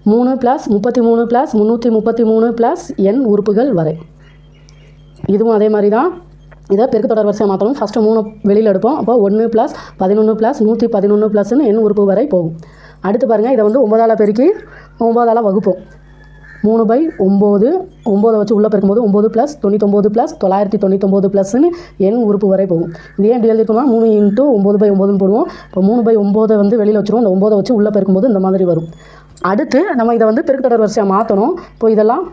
3 + 33 + 333 + n உறுப்புகள் வரை. இதுவும் அதே மாதிரி தான். இதை பெருக்கு தொடர் வரிசையாக மாற்றணும். ஃபஸ்ட்டு 3 வெளியில் எடுப்போம். அப்போ 1 + 11 + 111 + n உறுப்பு வரை போகும். அடுத்து பாருங்கள், இதை வந்து 9ஆல் பெருக்கி 9ஆல் வகுப்போம். 3/9 9 வச்சு உள்ளே பெருக்கும்போது 9 + 99 + 999 + n உறுப்பு வரை போகும். இது ஏன் இப்படி எழுதிக்கணும்னா 3 × 9/9 போடுவோம். இப்போ 3/9 வந்து வெளியில் வச்சுருவோம். இந்த 9 வச்சு உள்ளே பெருக்கும்போது இந்த மாதிரி வரும். அடுத்து நம்ம இதை வந்து பெருக்கு தொடர் வரிசையாக மாற்றணும். இப்போ இதெல்லாம்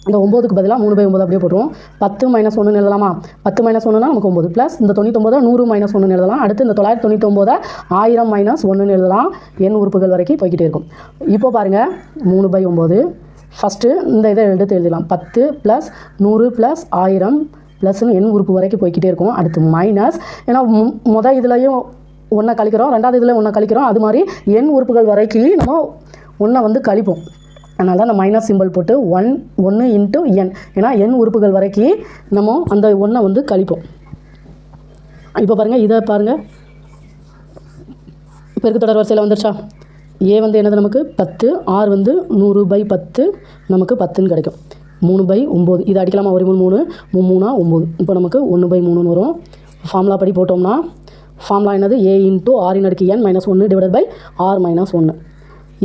இந்த 9க்கு பதிலாக 3/9 அப்படியே போட்டுருவோம். 10 - 1 எழுதலாமா? 10 - 1னா நமக்கு 9 ப்ளஸ் இந்த 99 100 - 1 எழுதலாம். அடுத்து இந்த 999 1000 - 1 எழுதலாம். n உறுப்புகள் வரைக்கும் போய்கிட்டே இருக்கும். இப்போ பாருங்கள், 3/9 ஃபஸ்ட்டு இந்த இதை எடுத்து எழுதலாம். 10 + 100 + 1000 + n உறுப்பு வரைக்கும் போய்கிட்டே இருக்கும். அடுத்து மைனஸ், ஏன்னா இதுலையும் 1 கழிக்கிறோம், ரெண்டாவது இதில் 1 கழிக்கிறோம். அது மாதிரி n உறுப்புகள் வரைக்கும் நம்ம 1 வந்து கழிப்போம். அதனால தான் அந்த மைனஸ் சிம்பிள் போட்டு 1 × n, ஏன்னா n உறுப்புகள் வரைக்கும் நம்ம அந்த 1 வந்து கழிப்போம். இப்போ பாருங்கள், இதை பாருங்கள், பெருக்கு தொடர் வரிசையில் வந்துருச்சா? ஏ வந்து என்னது நமக்கு 10, r வந்து 100/10 நமக்கு 10ன்னு கிடைக்கும். 3/9 இதை அடிக்கலாமா? 1 3 3 3 9. இப்போ நமக்கு 1/3 வரும். ஃபார்முலா படி போட்டோம்னா ஃபார்முலா என்னது? a × r - n - 1 /r - 1.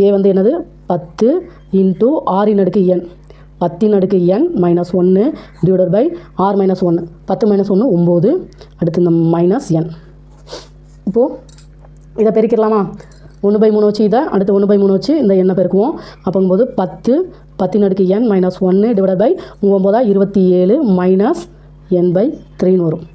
ஏ வந்து என்னது? 10 × r - n 10 - n - 1 /r - 1. 10 - 1 9. அடுத்து இந்த -n. இப்போது இதை பெருக்கிடலாமா? 1/3 வச்சு இதை, அடுத்து 1/3 வச்சு இந்த எண்ணை பெருக்குவோம். அப்போங்கும்போது 10 10 - n - 1 / 9 27 -n/3 வரும்.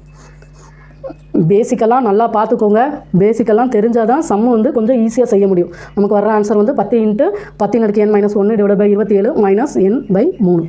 பேசிக்கெல்லாம் நல்லா பார்த்துக்கோங்க. பேசிக்கெல்லாம் தெரிஞ்சால் தான் சம்மு வந்து கொஞ்சம் ஈஸியாக செய்ய முடியும். நமக்கு வர்ற ஆன்சர் வந்து 10 × 10 - n - 1 / 27 -n/3.